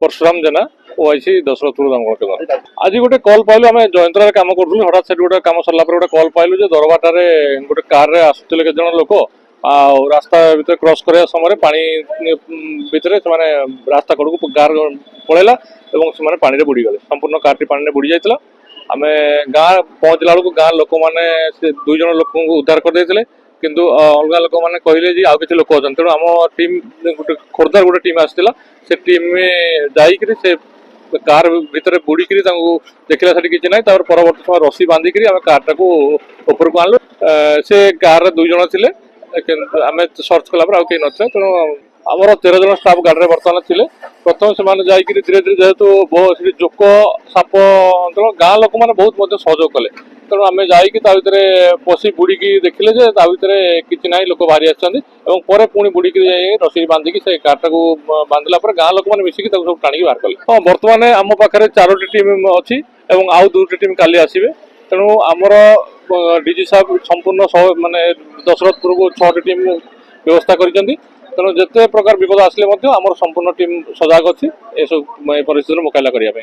परशुराम जेना OIC Dasharathpur दमकल केन्द्र। आज गोटे कल पाइलु आम जयंतरा काम करूँ हठात से गोटे कम सरला गोटे कल पाइलु दरबाटारे गोटे कार आसुले केत जन लोक रास्ता भीतर क्रॉस करने समय पानी भितर से रास्ता कड़क कार पलैला और पानी बुड़ी गले संपूर्ण कार पानी बुड़ी जाता। आम गाँ पहुँचला बेलू गाँ लोक मैंने दुई जन लोक उद्धार करदे किंतु अलग लोक मैंने कहले जी आउ किसी लोक अच्छा तेणु आम टीम गोटे खोर्धार गोटे टीम आसाला से टीम जाकर से कार भितर बुड़िक देखला किसी ना परवर्त समय रसी बांधिक आम कार टाक ऊपर को आणलु से कार दुई जन थे आम सर्च कला आउ कहीं ना तेणु आमर 13 जन स्टाफ गाड़ी में बर्तमान थे प्रथम से धीरे धीरे जेहेतु जोक साप अंचल गाँ लोक मैंने बहुत सहयोग कले तेणु आम जाकर पशि बुड़िक देखिले किसी ना लोक बाहरी आसपर पुणी बुड़िक रसी बांधिक से कार टाक बांधला गाँ लोक मैंने मिसिक सब टाणी बाहर कले। हाँ बर्तमान आम पाखे 4टी टीम अच्छी आउ 2टी टीम काली आसवे तेणु आमर डीजी साहब संपूर्ण माने दशरथपुर को 6टी टीम व्यवस्था कर तेणु जिते प्रकार विपद आसिले आमर संपूर्ण टीम सजग अच्छी परिस्थिति मुकाबला करने।